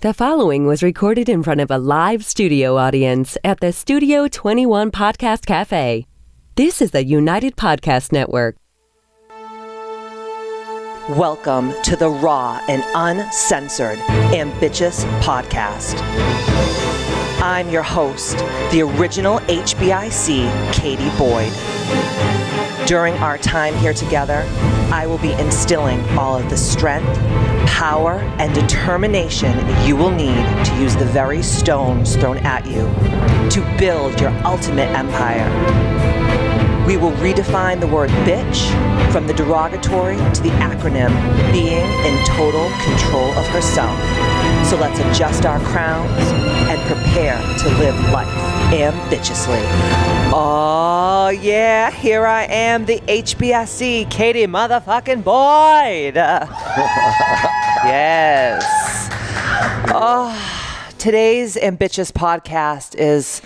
The following was recorded in front of a live studio audience at the Studio 21 Podcast Cafe. This is the United Podcast Network. Welcome to the raw and uncensored Ambitchious podcast. I'm your host, the original HBIC, Katie Boyd. During our time here together, I will be instilling all of the strength, power, and determination you will need to use the very stones thrown at you to build your ultimate empire. We will redefine the word bitch from the derogatory to the acronym being in total control of herself. So let's adjust our crowns and prepare to live life ambitiously. Oh yeah, here I am, the HBSC, Katie motherfucking Boyd. Yes. Oh, today's Ambitchious podcast is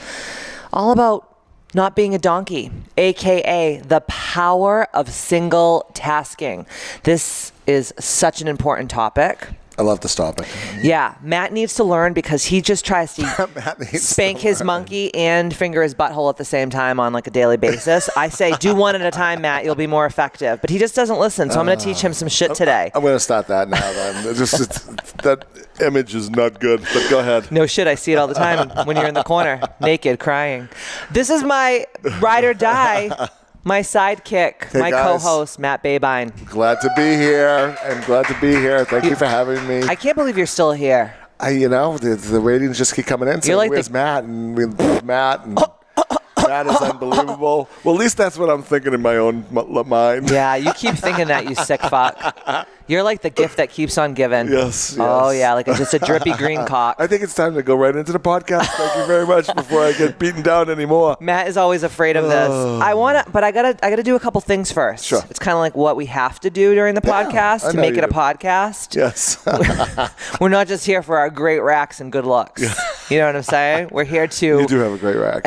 all about not being a donkey, aka the power of single tasking. This is such an important topic. I love this topic. Yeah, Matt needs to learn because he just tries to spank his monkey and finger his butthole at the same time on like a daily basis. I say, do one at a time, Matt. You'll be more effective. But he just doesn't listen, so I'm going to teach him some shit today. I'm going to start that now then. That image is not good, but go ahead. No shit, I see it all the time when you're in the corner, naked, crying. This is my ride or die. My sidekick, hey my guys, co-host, Matt Babine. Glad to be here. I'm glad to be here. Thank you for having me. I can't believe you're still here. The ratings just keep coming in. So like where's Matt? And Matt is unbelievable. Well, at least that's what I'm thinking in my own mind. Yeah, you keep thinking that, you sick fuck. You're like the gift that keeps on giving. Yes. Oh, yeah, like just a drippy green cock. I think it's time to go right into the podcast. Thank you very much before I get beaten down anymore. Matt is always afraid of this. But I gotta do a couple things first. Sure. It's kind of like what we have to do during the podcast to make it a podcast. Yes. We're not just here for our great racks and good looks. Yeah. You know what I'm saying? We're here to... You do have a great rack.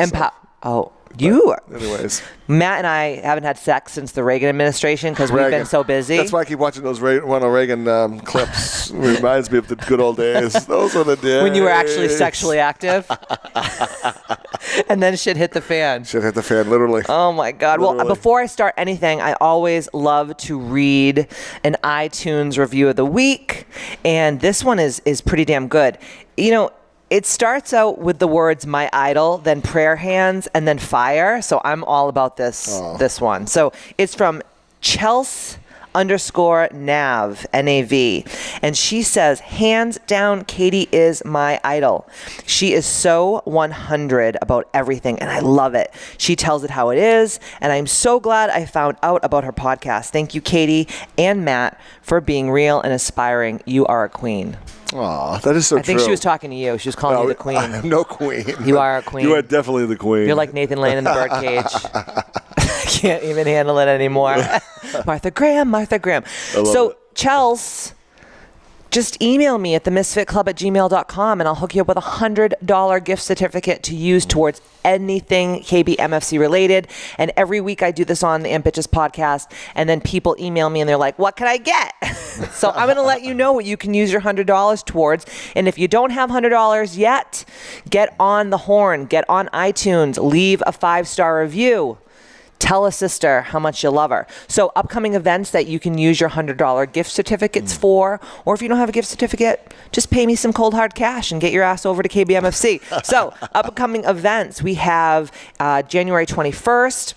Anyways, Matt and I haven't had sex since the Reagan administration because we've been so busy. That's why I keep watching those Ronald Reagan clips. It reminds me of the good old days. Those were the days. When you were actually sexually active. And then shit hit the fan. Shit hit the fan, literally. Oh, my God. Literally. Well, before I start anything, I always love to read an iTunes review of the week. And this one is pretty damn good. You know, it starts out with the words, my idol, then prayer hands, and then fire. So I'm all about this one. So it's from Chels_Nav, N-A-V. And she says, hands down, Katie is my idol. She is so 100 about everything, and I love it. She tells it how it is, and I'm so glad I found out about her podcast. Thank you, Katie and Matt, for being real and aspiring. You are a queen. Aw, that is so true. I think she was talking to you. She was calling you the queen. I'm no queen. You are a queen. You are definitely the queen. You're like Nathan Lane in the birdcage. I can't even handle it anymore. Martha Graham. So, Chels, just email me at themisfitclub@gmail.com and I'll hook you up with a $100 gift certificate to use towards anything KBMFC related. And every week I do this on the Ambitchious podcast, and then people email me and they're like, what can I get? So I'm going to let you know what you can use your $100 towards. And if you don't have $100 yet, get on the horn, get on iTunes, leave a 5-star review. Tell a sister how much you love her. So upcoming events that you can use your $100 gift certificates for, or if you don't have a gift certificate, just pay me some cold hard cash and get your ass over to KBMFC. So upcoming events, we have January 21st.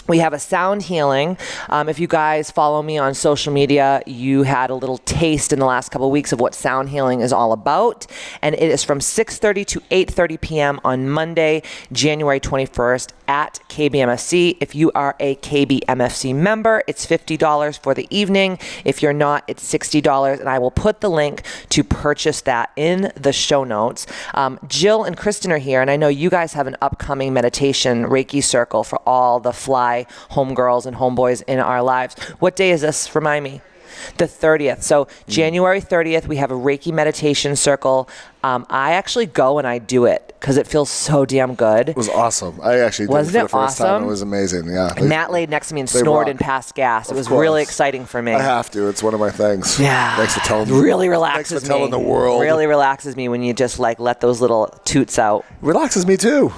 We have a sound healing. If you guys follow me on social media, you had a little taste in the last couple of weeks of what sound healing is all about. And it is from 6:30 to 8:30 p.m. on Monday, January 21st at KBMFC. If you are a KBMFC member, it's $50 for the evening. If you're not, it's $60. And I will put the link to purchase that in the show notes. Jill and Kristen are here, and I know you guys have an upcoming meditation Reiki circle for all the fly homegirls and homeboys in our lives. What day is this? Remind me. The 30th. So January 30th, we have a Reiki meditation circle. I actually go and I do it because it feels so damn good. It was awesome. I actually did it for the first time. It was amazing. Yeah. Matt laid next to me and snored and passed gas. It was really exciting for me. I have to. It's one of my things. Yeah. Thanks for telling me. Really relaxes me. Thanks for telling the world. Really relaxes me when you just like let those little toots out. Relaxes me too.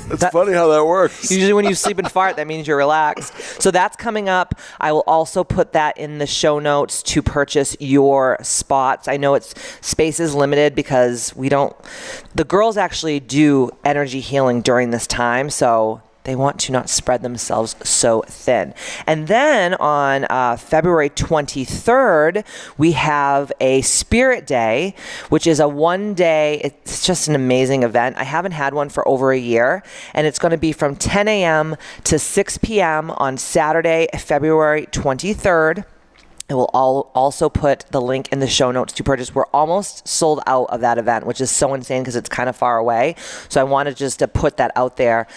It's funny how that works. Usually when you sleep and fart, that means you're relaxed. So that's coming up. I will also put that in the show notes to purchase your spots. I know space is limited because the girls actually do energy healing during this time. So they want to not spread themselves so thin. And then on February 23rd, we have a Spirit Day, which is a one-day, it's just an amazing event. I haven't had one for over a year, and it's going to be from 10 a.m. to 6 p.m. on Saturday, February 23rd. I will also put the link in the show notes to purchase. We're almost sold out of that event, which is so insane because it's kind of far away. So I wanted just to put that out there.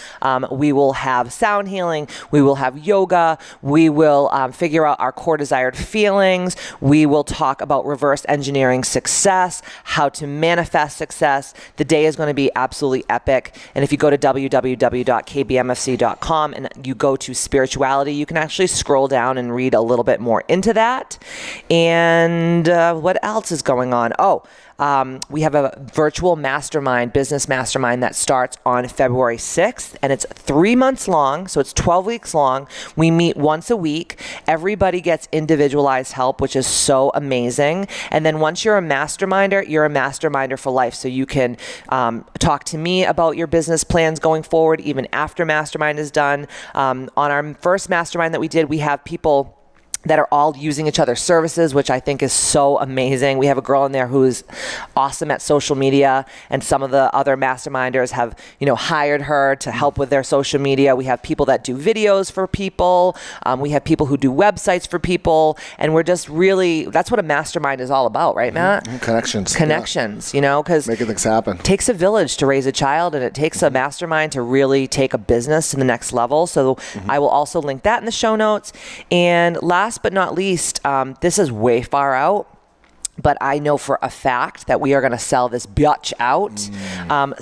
We will have sound healing. We will have yoga. We will figure out our core desired feelings. We will talk about reverse engineering success, how to manifest success. The day is going to be absolutely epic. And if you go to www.kbmfc.com and you go to spirituality, you can actually scroll down and read a little bit more into that. And what else is going on? We have a virtual business mastermind that starts on February 6th, and it's 3 months long, so it's 12 weeks long. We meet once a week. Everybody gets individualized help, which is so amazing. And then once you're a masterminder for life. So you can talk to me about your business plans going forward, even after mastermind is done. On our first mastermind that we did, we have people that are all using each other's services, which I think is so amazing. We have a girl in there who's awesome at social media, and some of the other masterminders have, hired her to help with their social media. We have people that do videos for people. We have people who do websites for people, and we're just that's what a mastermind is all about, right, Matt? Connections, because making things happen. It takes a village to raise a child, and it takes a mastermind to really take a business to the next level. So I will also link that in the show notes. And last but not least, this is way far out, but I know for a fact that we are going to sell this biatch out.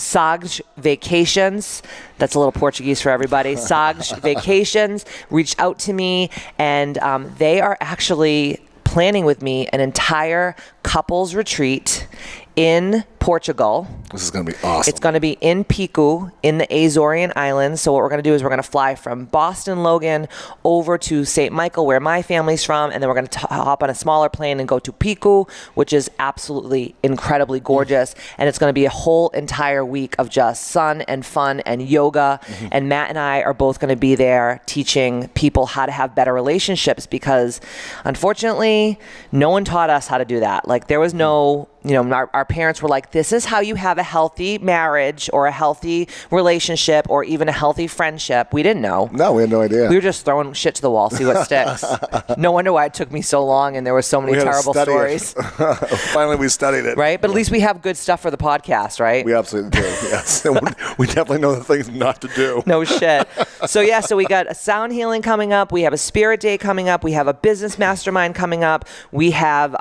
Sag Vacations, that's a little Portuguese for everybody. Sag Vacations reached out to me, and they are actually planning with me an entire couples retreat in Portugal. This is going to be awesome. It's going to be in Pico in the Azorian Islands. So what we're going to do is we're going to fly from Boston Logan over to St. Michael, where my family's from, and then we're going to hop on a smaller plane and go to Pico, which is absolutely incredibly gorgeous. And it's going to be a whole entire week of just sun and fun and yoga. And Matt and I are both going to be there teaching people how to have better relationships, because unfortunately, no one taught us how to do that. Like, there was no, our parents were like, this is how you have a healthy marriage or a healthy relationship or even a healthy friendship. We didn't know. No, we had no idea. We were just throwing shit to the wall, see what sticks. No wonder why it took me so long and there were so many terrible stories. Finally, we studied it. Right? But at least we have good stuff for the podcast, right? We absolutely do, yes. We definitely know the things not to do. No shit. So we got a sound healing coming up. We have a Spirit Day coming up. We have a business mastermind coming up. We have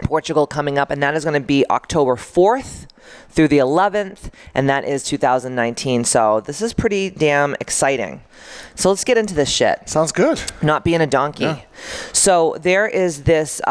Portugal coming up, and that is going to be October 4th through the 11th, and that is 2019. So this is pretty damn exciting. So let's get into this shit. Sounds good. Not being a donkey. Yeah. So there is this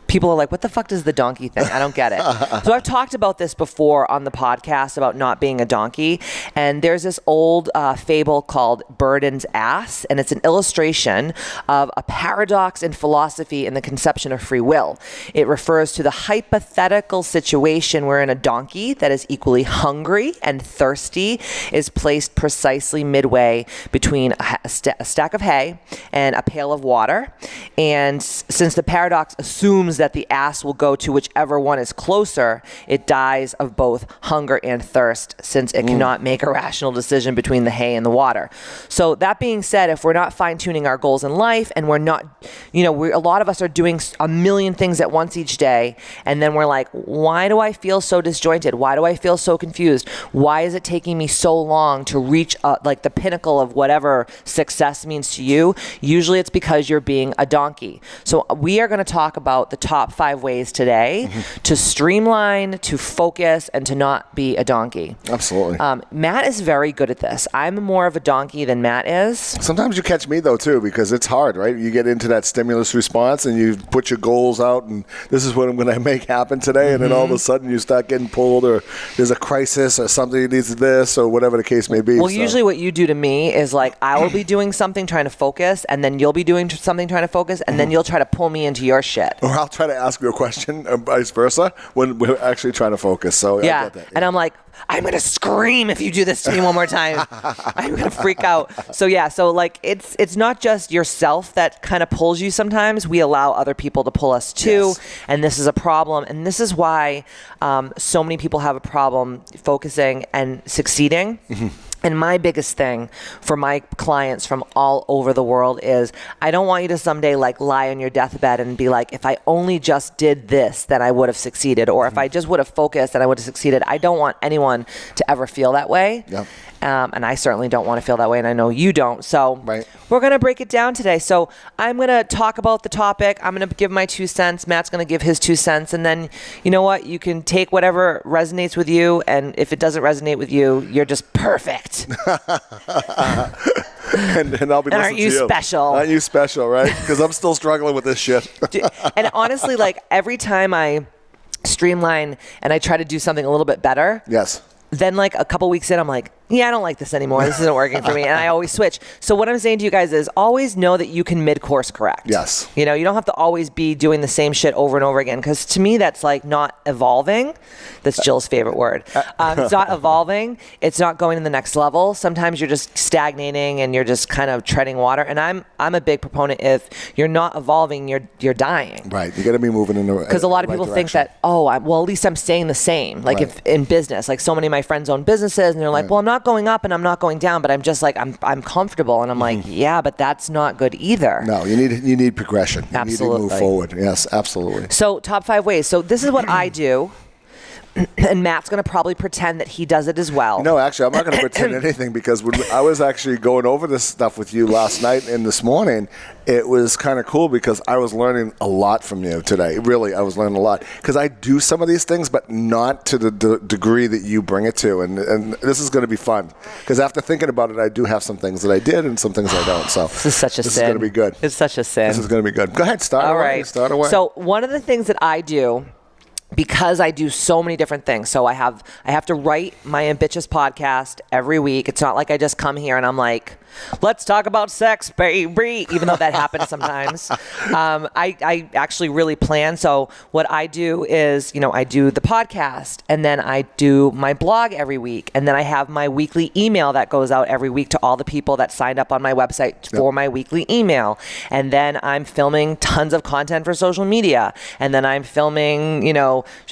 people are like, what the fuck does the donkey thing? I don't get it. So I've talked about this before on the podcast about not being a donkey. And there's this old fable called Burden's Ass. And it's an illustration of a paradox in philosophy in the conception of free will. It refers to the hypothetical situation wherein a donkey that is equally hungry and thirsty is placed precisely midway between a stack of hay and a pail of water. And since the paradox assumes that the ass will go to whichever one is closer, it dies of both hunger and thirst, since it cannot make a rational decision between the hay and the water. So that being said, if we're not fine-tuning our goals in life, and we're not, a lot of us are doing a million things at once each day, and then we're like, why do I feel so disjointed? Why do I feel so confused? Why is it taking me so long to reach the pinnacle of whatever success means to you? Usually it's because you're being a donkey. So we are going to talk about the top top 5 ways today to streamline, to focus, and to not be a donkey. Absolutely. Matt is very good at this. I'm more of a donkey than Matt is. Sometimes you catch me though too, because it's hard, right? You get into that stimulus response and you put your goals out and this is what I'm going to make happen today. And then all of a sudden you start getting pulled, or there's a crisis or something needs this or whatever the case may be. Well, usually what you do to me is like, I will be doing something trying to focus, and then you'll be doing something trying to focus, and then you'll try to pull me into your shit. Or I'll try to ask you a question or vice versa when we're actually trying to focus. So yeah. I get that. Yeah. And I'm like, I'm going to scream if you do this to me one more time. I'm going to freak out. So yeah, so like it's not just yourself that kind of pulls you sometimes. We allow other people to pull us too. Yes. And this is a problem. And this is why so many people have a problem focusing and succeeding. And my biggest thing for my clients from all over the world is, I don't want you to someday like lie on your deathbed and be like, if I only just did this, then I would have succeeded. Or if I just would have focused, then I would have succeeded. I don't want anyone to ever feel that way. Yep. And I certainly don't want to feel that way. And I know you don't. So Right. We're going to break it down today. So I'm going to talk about the topic. I'm going to give my 2 cents. Matt's going to give his 2 cents. And then, you know what? You can take whatever resonates with you. And if it doesn't resonate with you, you're just perfect. and I'll be listening aren't you to you. special? Aren't you special, right? Because I'm still struggling with this shit. And honestly, like every time I streamline and I try to do something a little bit better, Yes. then like a couple weeks in, I'm like, yeah, I don't like this anymore. This isn't working for me. And I always switch. So what I'm saying to you guys is always know that you can mid-course correct. Yes. You know, you don't have to always be doing the same shit over and over again. Because to me, that's like not evolving. That's Jill's favorite word. It's not evolving. It's not going to the next level. Sometimes you're just stagnating and you're just kind of treading water. And I'm a big proponent, if you're not evolving, you're dying. Right. You got to be moving in the Because a lot of people think that, well, at least I'm staying the same. Like Right. if in business, like so many of my friends own businesses and they're like, well, I'm not going up and I'm not going down, but I'm just like, I'm comfortable. And I'm like, yeah, but that's not good either. No, you need progression. You Absolutely. need to move forward. Yes, absolutely. So top 5 ways. So this is what I do. And Matt's going to probably pretend that he does it as well. No, actually, I'm not going to pretend anything, because when I was actually going over this stuff with you last night and this morning, it was kind of cool because I was learning a lot from you today. Really, I was learning a lot because I do some of these things, but not to the degree that you bring it to. And this is going to be fun because after thinking about it, I do have some things that I did and some things I don't. So This is such a sin. This is going to be good. It's such a sin. This is going to be good. Go ahead, start All away. right. Start away. So one of the things that I do, because I do so many different things. So I have to write my Ambitchious podcast every week. It's not like I just come here and I'm like, let's talk about sex, baby, even though that happens sometimes. I actually really plan. So what I do is, I do the podcast, and then I do my blog every week. And then I have my weekly email that goes out every week to all the people that signed up on my website for my weekly email. And then I'm filming tons of content for social media. And then I'm filming,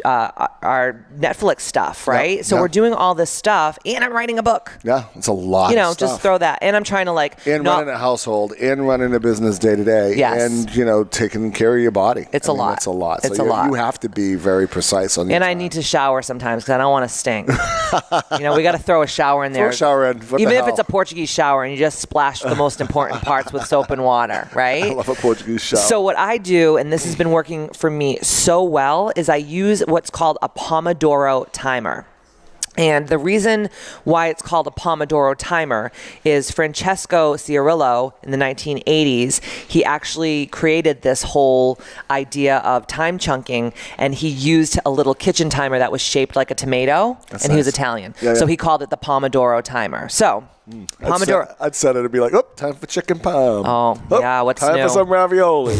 our Netflix stuff, right? Yep. So we're doing all this stuff, and I'm writing a book. Yeah, it's a lot of stuff. Just throw that. And I'm trying to running a household, and running a business day to day, Yes. and taking care of your body. It's a lot. It's a lot. It's so a lot. You have to be very precise on your And I time. need to shower sometimes because I don't want to stink. We got to throw a shower in there. Throw a shower in. What the Even if hell? it's a Portuguese shower and you just splash the most important parts with soap and water, right? I love a Portuguese shower. So what I do, and this has been working for me so well, is I use what's called a pomodoro timer. And the reason why it's called a Pomodoro timer is Francesco Ciarillo in the 1980s, he actually created this whole idea of time chunking, and he used a little kitchen timer that was shaped like a tomato, That's and he was nice. Italian. Yeah, So yeah. he called it the Pomodoro timer. So Pomodoro. I'd set it to be like, time for chicken palm. Oh, yeah, what's time new? for some ravioli.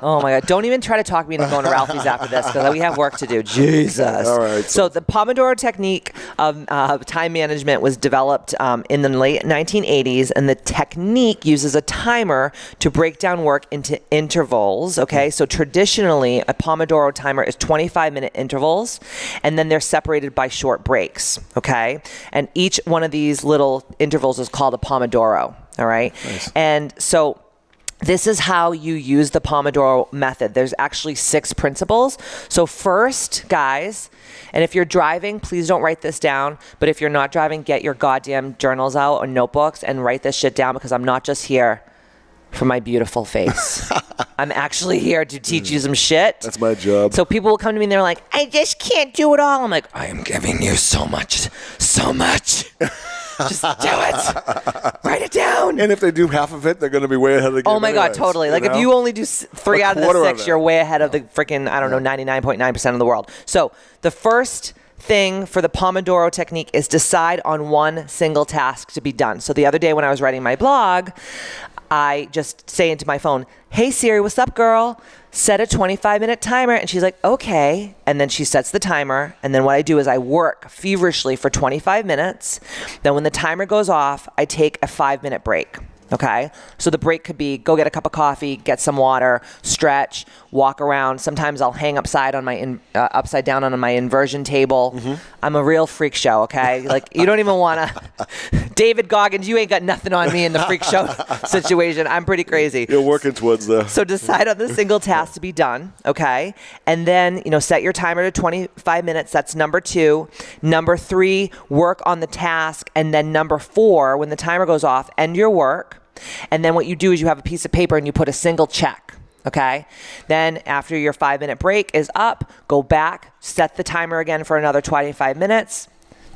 Oh my God. Don't even try to talk me into going to Ralphie's after this because we have work to do. Jesus. All right. So the Pomodoro technique of time management was developed in the late 1980s, and the technique uses a timer to break down work into intervals. Okay. So traditionally, a Pomodoro timer is 25-minute intervals, and then they're separated by short breaks. Okay. And each one of these little intervals is called a Pomodoro. All right. Nice. And so this is how you use the Pomodoro method. There's actually 6 principles. So first, guys, and if you're driving, please don't write this down. But if you're not driving, get your goddamn journals out or notebooks and write this shit down, because I'm not just here for my beautiful face. I'm actually here to teach you some shit. That's my job. So people will come to me and they're like, I just can't do it all. I'm like, I am giving you so much. Just do it. Write it down. And if they do half of it, they're going to be way ahead of the game. Oh my God, totally. Like if you only do 3 out of the 6, you're way ahead of the freaking, 99.9% of the world. So the first thing for the Pomodoro technique is decide on one single task to be done. So the other day when I was writing my blog, I just say into my phone, hey Siri, what's up, girl? Set a 25-minute timer. And she's like, okay. And then she sets the timer. And then what I do is I work feverishly for 25 minutes. Then when the timer goes off, I take a 5-minute break. Okay. So the break could be go get a cup of coffee, get some water, stretch, walk around. Sometimes I'll hang upside down on my inversion table. Mm-hmm. I'm a real freak show. Okay. Like you don't even want to, David Goggins, you ain't got nothing on me in the freak show situation. I'm pretty crazy. You're working towards the. So decide on the single task to be done. Okay. And then, set your timer to 25 minutes. That's number 2. Number 3, work on the task. And then number 4, when the timer goes off, end your work. And then what you do is you have a piece of paper and you put a single check. Okay. Then after your 5-minute break is up, go back, set the timer again for another 25 minutes,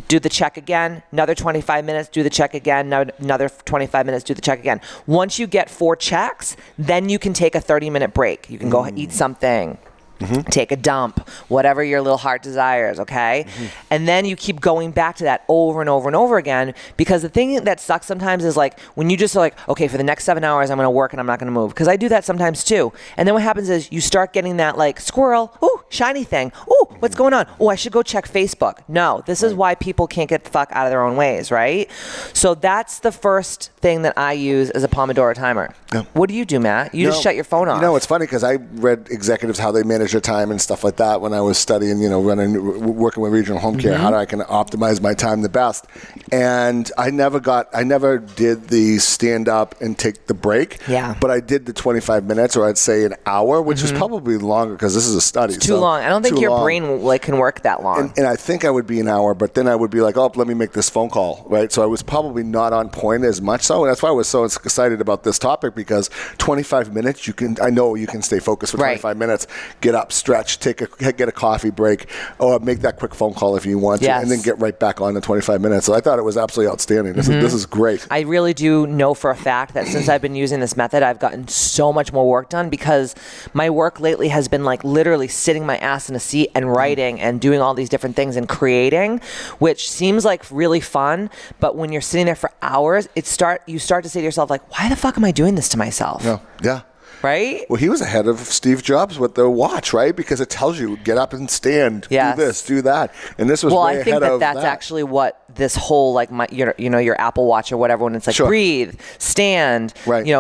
do the check again, another 25 minutes, do the check again, another 25 minutes, do the check again. Once you get 4 checks, then you can take a 30-minute break. You can go eat something. Mm-hmm. Take a dump, whatever your little heart desires, okay? Mm-hmm. And then you keep going back to that over and over and over again, because the thing that sucks sometimes is like when you just are like, okay, for the next 7 hours, I'm going to work and I'm not going to move. Because I do that sometimes too. And then what happens is you start getting that like squirrel, ooh, shiny thing. Ooh, what's going on? Oh, I should go check Facebook. No, this is why people can't get the fuck out of their own ways, right? So that's the first thing that I use as a Pomodoro timer. Yeah. What do you do, Matt? You just shut your phone off. It's funny because I read executives how they manage their time and stuff like that when I was studying, working with regional home care, how I can optimize my time the best. And I never did the stand up and take the break. Yeah. But I did the 25 minutes, or I'd say an hour, which is probably longer because this is a study. It's too long. I don't think your brain can work that long. And I think I would be an hour, but then I would be like, oh, let me make this phone call, right? So I was probably not on point as much so. And that's why I was so excited about this topic, because 25 minutes, I know you can stay focused for 25 minutes, get up, stretch, get a coffee break, or make that quick phone call if you want to, and then get right back on the 25 minutes. So I thought it was absolutely outstanding. This is great. I really do know for a fact that since I've been using this method, I've gotten so much more work done, because my work lately has been like literally sitting my ass in a seat and writing and doing all these different things and creating, which seems like really fun. But when you're sitting there for hours, you start to say to yourself, like, why the fuck am I doing this to myself? Yeah. Right? Well, he was ahead of Steve Jobs with the watch, right? Because it tells you, get up and stand, do this, do that. And this was way ahead of that. Well, I think that's actually what this whole, like, your Apple Watch or whatever, when it's like, breathe, stand,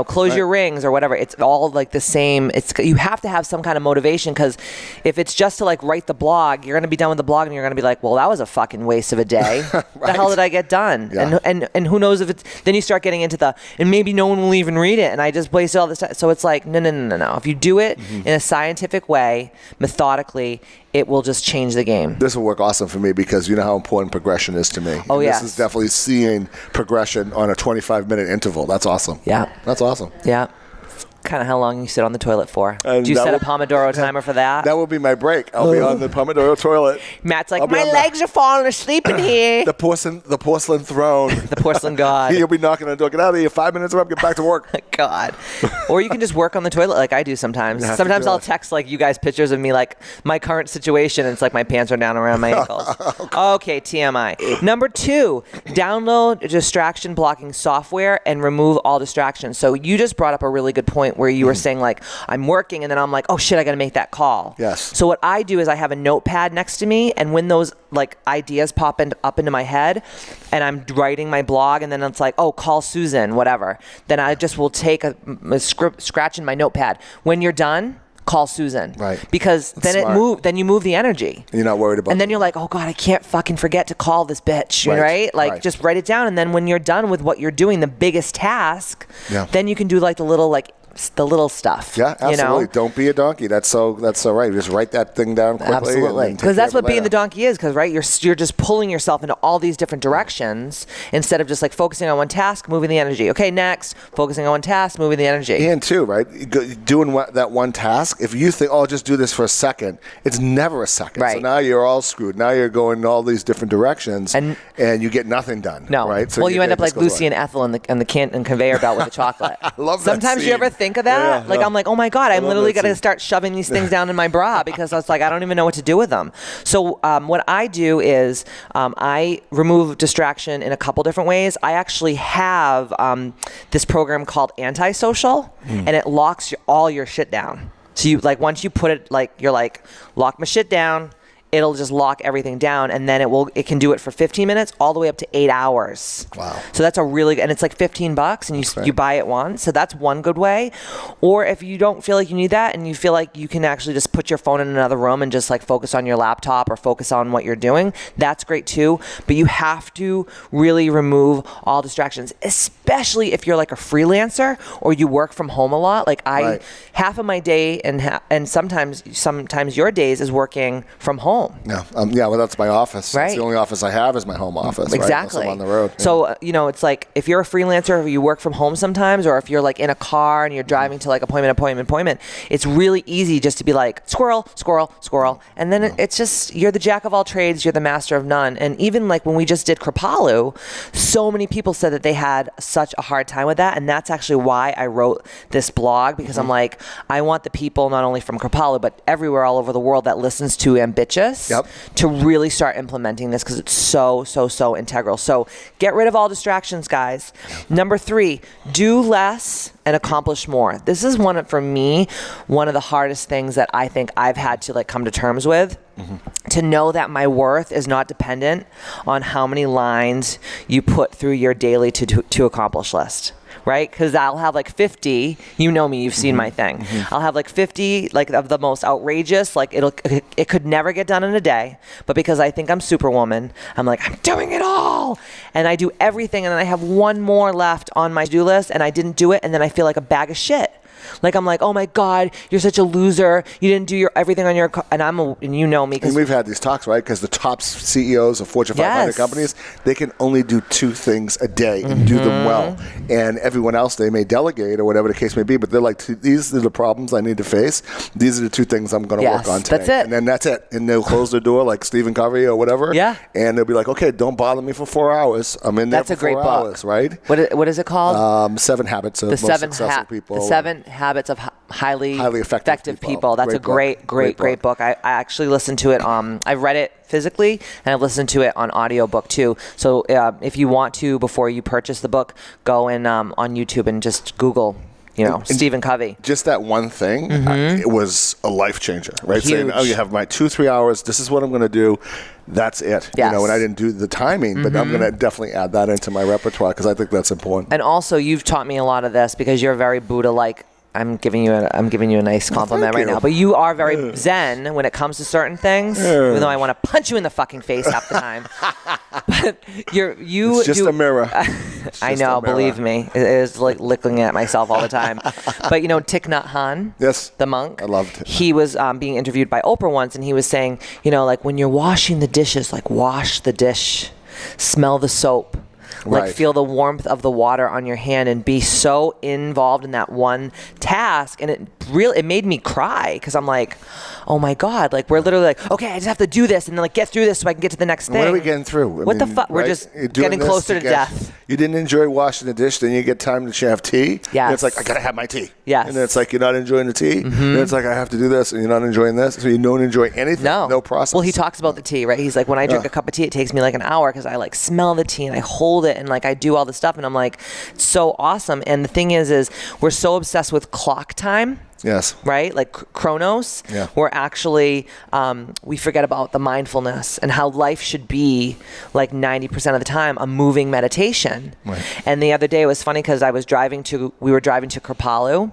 close your rings or whatever. It's all like the same. You have to have some kind of motivation, because if it's just to like write the blog, you're going to be done with the blog and you're going to be like, well, that was a fucking waste of a day. The hell did I get done? Yeah. And who knows if then you start getting into and maybe no one will even read it and I just wasted all this time. So it's like, no. If you do it in a scientific way, methodically, it will just change the game. This will work awesome for me, because you know how important progression is to me. Oh, yeah. This is definitely seeing progression on a 25-minute interval. That's awesome. Yeah. That's awesome. Yeah. Kind of how long you sit on the toilet for. Do you set a Pomodoro timer for that? That will be my break. I'll be on the Pomodoro toilet. Matt's like, my legs are falling asleep in here. The porcelain throne. The porcelain god. He'll be knocking on the door. Get out of here. 5 minutes up. Get back to work. God. Or you can just work on the toilet like I do sometimes. Sometimes I'll text like you guys pictures of me, like my current situation, and it's like my pants are down around my ankles. Okay, TMI. Number 2, download distraction blocking software and remove all distractions. So you just brought up a really good point where you were saying like, I'm working and then I'm like, oh shit, I got to make that call. Yes. So what I do is I have a notepad next to me, and when those like ideas pop up into my head and I'm writing my blog, and then it's like, oh, call Susan, whatever, then I just will take a scratch in my notepad. When you're done, call Susan. Right. Because then then you move the energy. You're not worried about it. And then you're like, oh God, I can't fucking forget to call this bitch, right? Like just write it down, and then when you're done with what you're doing, the biggest task, then you can do like the little like the little stuff. Yeah, absolutely. You know? Don't be a donkey. That's so right. Just write that thing down quickly. Absolutely, because that's what being the donkey is. Because right, you're just pulling yourself into all these different directions instead of just like focusing on one task, moving the energy. Okay, next, focusing on one task, moving the energy. And too, right, doing that one task. If you think, oh, I'll just do this for a second, it's never a second. Right. So now you're all screwed. Now you're going in all these different directions, and you get nothing done. No, right? So well, you end up like Lucy and Ethel in the conveyor belt with the chocolate. I love that. Sometimes scene. you ever think of that? Yeah, like I'm like, oh my God, I'm literally going to scene. start shoving these things down in my bra because I was like, I don't even know what to do with them. So what I do is I remove distraction in a couple different ways. I actually have this program called Antisocial, and it locks all your shit down. So you like once you put it like you're like lock my shit down. It'll just lock everything down, and then it can do it for 15 minutes all the way up to 8 hours. Wow. So that's a really good, and it's like $15 and you buy it once. So that's one good way. Or if you don't feel like you need that and you feel like you can actually just put your phone in another room and just like focus on your laptop or focus on what you're doing, that's great too. But you have to really remove all distractions, especially if you're like a freelancer or you work from home a lot. Like half of my day and sometimes your days is working from home. Yeah, well, that's my office. Right. It's the only office I have is my home office. Exactly. Right? I'm on the road. Yeah. So, it's like if you're a freelancer, if you work from home sometimes, or if you're like in a car and you're driving to like appointment, it's really easy just to be like squirrel, squirrel, squirrel. And then it's just, you're the jack of all trades, you're the master of none. And even like when we just did Kripalu, so many people said that they had such a hard time with that. And that's actually why I wrote this blog, because I'm like, I want the people not only from Kripalu, but everywhere all over the world that listens to Ambitchious to really start implementing this, because it's so integral. So get rid of all distractions, guys. Number 3, do less and accomplish more. This is one of the hardest things that I think I've had to like come to terms with. To know that my worth is not dependent on how many lines you put through your daily to accomplish list. Right? Because I'll have like 50, you know me, you've seen my thing. I'll have like 50 like of the most outrageous, like it could never get done in a day, but because I think I'm Superwoman, I'm like, I'm doing it all. And I do everything, and then I have one more left on my to-do list and I didn't do it, and then I feel like a bag of shit. Like I'm like, oh my God, you're such a loser. You didn't do everything on your and you know me. And we've had these talks, right? Because the top CEOs of Fortune 500 companies, they can only do 2 things a day and do them well. And everyone else, they may delegate or whatever the case may be, but they're like, these are the problems I need to face. These are the 2 things I'm going to work on today. That's it. And then that's it. And they'll close their door like Stephen Covey or whatever. Yeah. And they'll be like, okay, don't bother me for 4 hours. I'm in there for 4 hours, right? What is it called? 7 Habits of Most Successful People. The 7 Habits of highly effective people. That's great a great book. I actually listened to it. I've read it physically, and I've listened to it on audiobook too. So if you want to, before you purchase the book, go in on YouTube and just Google, Stephen Covey. Just that one thing, it was a life changer, right? Huge. Saying, you have my 2-3 hours. This is what I'm going to do. That's it. Yes. And I didn't do the timing, but I'm going to definitely add that into my repertoire because I think that's important. And also, you've taught me a lot of this because you're very Buddha-like. I'm giving you a nice compliment right now, but you are very zen when it comes to certain things. Even though I want to punch you in the fucking face half the time, but it's just a mirror. I know, believe me, it is like licking at myself all the time. But Thich Nhat Hanh, yes, the monk, I loved it. He was being interviewed by Oprah once, and he was saying, like when you're washing the dishes, like wash the dish, smell the soap. Like feel the warmth of the water on your hand and be so involved in that one task. And it made me cry because I'm like, oh my God, like we're literally like, okay, I just have to do this and then like get through this so I can get to the next thing. What are we getting through? What the fuck? We're just getting closer to death. You didn't enjoy washing the dish, then you get time to have tea. Yes. And it's like, I got to have my tea. Yes. And then it's like, you're not enjoying the tea. And it's like, I have to do this and you're not enjoying this. So you don't enjoy anything. No process. Well, he talks about the tea, right? He's like, when I drink a cup of tea, it takes me like an hour because I like smell the tea and I hold it and like I do all the stuff. And I'm like, it's so awesome. And the thing is we're so obsessed with clock time. Yes. Right? Like Chronos. Yeah. We're actually, we forget about the mindfulness and how life should be like 90% of the time a moving meditation. Right. And the other day it was funny because we were driving to Kripalu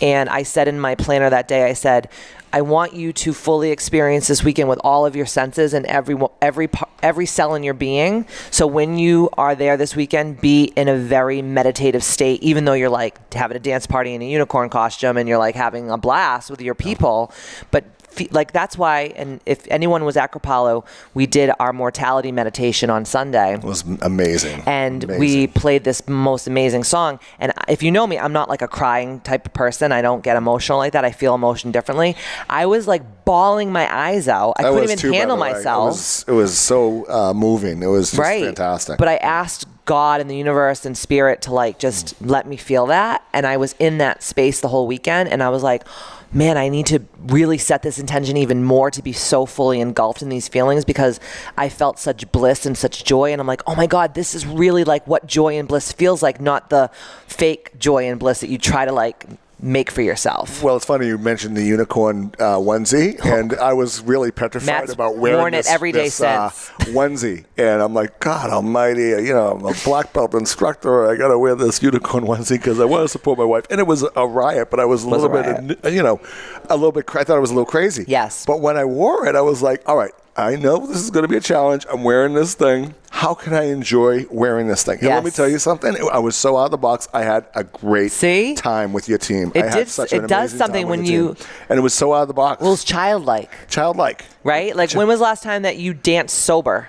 and I said in my planner that day, I said, I want you to fully experience this weekend with all of your senses and every cell in your being. So when you are there this weekend, be in a very meditative state, even though you're like having a dance party in a unicorn costume and you're like having a blast with your people. But like that's why, and if anyone was at Kripalu, we did our mortality meditation on Sunday. It was amazing. And we played this most amazing song. And if you know me, I'm not like a crying type of person. I don't get emotional like that. I feel emotion differently. I was like bawling my eyes out. I couldn't even handle myself. It was so moving. It was just fantastic. But I asked God and the universe and spirit to like just let me feel that. And I was in that space the whole weekend. And I was like, man, I need to really set this intention even more to be so fully engulfed in these feelings, because I felt such bliss and such joy. And I'm like, oh my God, this is really like what joy and bliss feels like, not the fake joy and bliss that you try to like make for yourself. Well, it's funny you mentioned the unicorn onesie, and I was really petrified Matt's about wearing worn it every day since. Onesie, and I'm like, God Almighty, you know, I'm a black belt instructor. I got to wear this unicorn onesie because I want to support my wife, and it was a riot. But I was a little bit, a little bit. I thought it was a little crazy. Yes. But when I wore it, I was like, all right, I know this is going to be a challenge. I'm wearing this thing. How can I enjoy wearing this thing? And let me tell you something. I was so out of the box. I had a great time with your team. It does something when you... And it was so out of the box. Well, it's childlike. Childlike. Right? Like, when was the last time that you danced sober?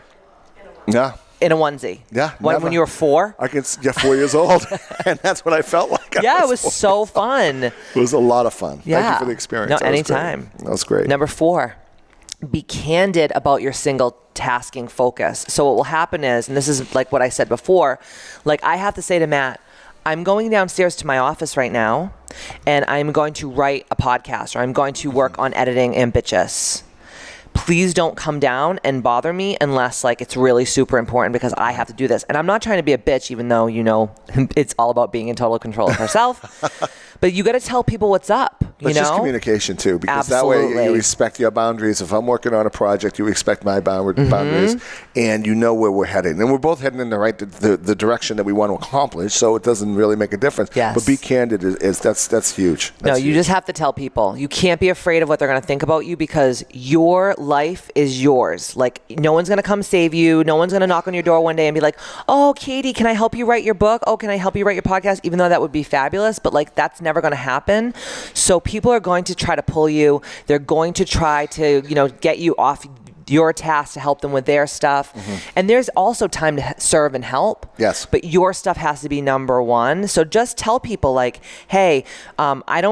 Yeah. In a onesie? Yeah. When you were 4? 4 years old. And that's what I felt like. Yeah, it was so fun. It was a lot of fun. Yeah. Thank you for the experience. No, anytime. That was great. Number 4. Be candid about your single tasking focus. So what will happen is, and this is like what I said before, like I have to say to Matt, I'm going downstairs to my office right now and I'm going to write a podcast, or I'm going to work on editing Ambitchious. Please don't come down and bother me unless like it's really super important, because I have to do this. And I'm not trying to be a bitch, even though, you know, it's all about being in total control of herself. But you got to tell people what's up. But just communication too, because that way you respect your boundaries. If I'm working on a project, you respect my boundaries, and you know where we're heading. And we're both heading in the direction that we want to accomplish. So it doesn't really make a difference. Yes. But be candid that's huge. That's you just have to tell people. You can't be afraid of what they're going to think about you, because your life is yours. Like, no one's going to come save you. No one's going to knock on your door one day and be like, oh, Katie, can I help you write your book? Oh, can I help you write your podcast? Even though that would be fabulous, but like that's never going to happen. So people are going to try to pull you. They're going to try to, get you off your task to help them with their stuff. And there's also time to serve and help. Yes. But your stuff has to be number one. So just tell people like, hey, I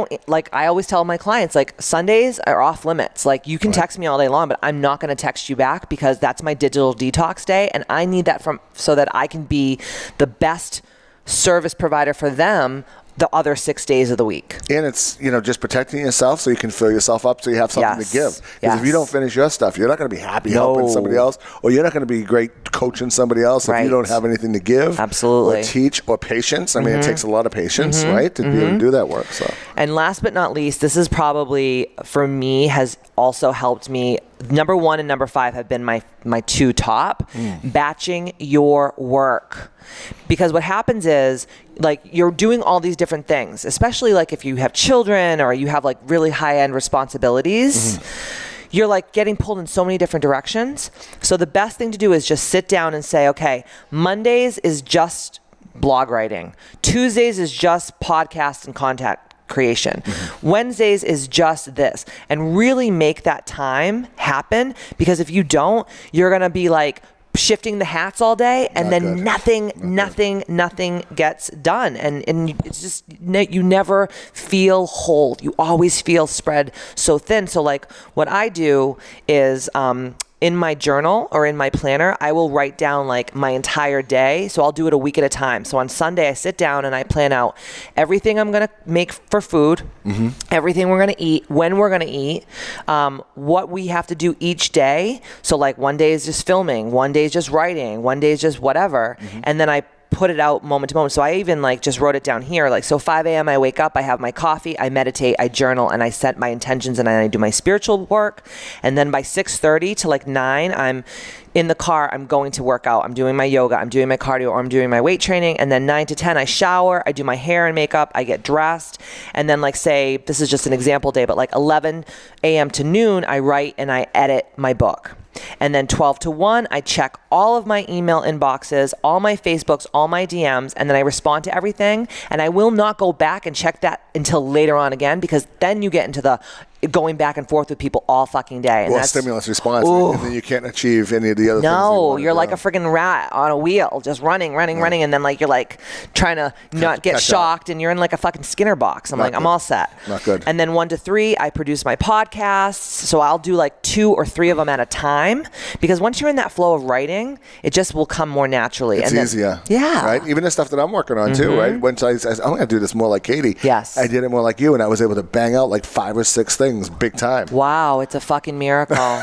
always tell my clients, like, Sundays are off limits. Like, you can text me all day long, but I'm not going to text you back, because that's my digital detox day. And I need that so that I can be the best service provider for them the other 6 days of the week. And it's, just protecting yourself so you can fill yourself up so you have something to give. Because if you don't finish your stuff, you're not going to be happy helping somebody else, or you're not going to be great coaching somebody else if you don't have anything to give. Absolutely. Or teach, or patience. I mean, it takes a lot of patience, right, to be able to do that work. So. And last but not least, this is probably, for me, has also helped me. Number 1 and number 5 have been my 2 top. Batching your work. Because what happens is, like, you're doing all these different things, especially like if you have children or you have like really high-end responsibilities. You're like getting pulled in so many different directions. So the best thing to do is just sit down and say, okay, Mondays is just blog writing. Tuesdays is just podcast and content creation. Wednesdays is just this, and really make that time happen, because if you don't, you're going to be like shifting the hats all day, and then nothing gets done. And it's just, you never feel whole. You always feel spread so thin. So like what I do is, in my journal or in my planner, I will write down like my entire day. So I'll do it a week at a time. So on Sunday, I sit down and I plan out everything I'm going to make for food, everything we're going to eat, when we're going to eat, what we have to do each day. So like one day is just filming, one day is just writing, one day is just whatever. And then I put it out moment to moment. So I even like just wrote it down here. Like, so 5 a.m. I wake up, I have my coffee, I meditate, I journal, and I set my intentions, and then I do my spiritual work. And then by 6:30 to like 9, I'm in the car, I'm going to work out. I'm doing my yoga, I'm doing my cardio, or I'm doing my weight training. And then 9 to 10, I shower, I do my hair and makeup, I get dressed. And then like say, this is just an example day, but like 11 a.m. to noon, I write and I edit my book. And then 12 to 1, I check all of my email inboxes, all my Facebooks, all my DMs, and then I respond to everything. And I will not go back and check that until later on again, because then you get into the going back and forth with people all fucking day. And that's stimulus response. And then you can't achieve any of the other things. No, you're like a friggin' rat on a wheel, just running. And then like you're like trying to not get shocked, and you're in like a fucking Skinner box. I'm I'm all set. Not good. And then 1 to 3, I produce my podcasts. So I'll do like 2 or 3 of them at a time, because once you're in that flow of writing, it just will come more naturally. It's easier. Yeah. Right? Even the stuff that I'm working on too, right? Once I said, I'm going to do this more like Katie. Yes. I did it more like you, and I was able to bang out like 5 or 6 things big time. Wow, it's a fucking miracle.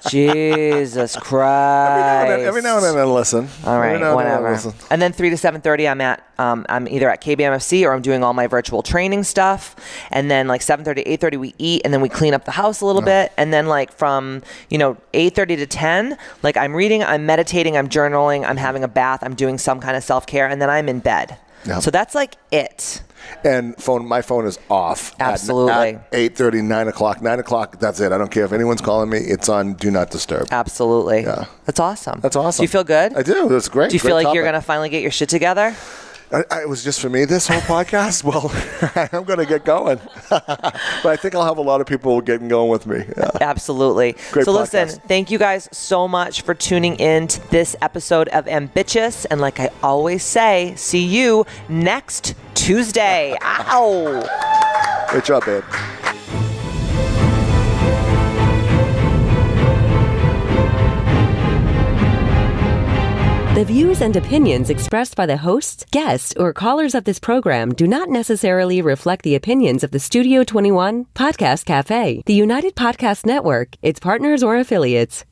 Jesus Christ. Every now and then I listen. All right, whatever. And then 3 to 7:30, I'm either at KBMFC or I'm doing all my virtual training stuff. And then like 7:30 to 8:30 we eat, and then we clean up the house a little bit. And then like from 8:30 to 10, like I'm reading, I'm meditating, I'm journaling, I'm having a bath, I'm doing some kind of self-care, and then I'm in bed. Yep. So that's like it. And my phone is off. Absolutely. At 8:30, 9 o'clock. 9 o'clock, that's it. I don't care if anyone's calling me. It's on Do Not Disturb. Absolutely. Yeah. That's awesome. That's awesome. Do you feel good? I do. That's great. Do you feel like you're going to finally get your shit together? It was just for me, this whole podcast. Well, I'm going to get going. But I think I'll have a lot of people getting going with me. Yeah. Absolutely. Great so podcast. Listen, thank you guys so much for tuning in to this episode of Ambitchious. And like I always say, see you next Tuesday. Ow. Good job, babe. The views and opinions expressed by the hosts, guests, or callers of this program do not necessarily reflect the opinions of the Studio 21 Podcast Cafe, the United Podcast Network, its partners, or affiliates.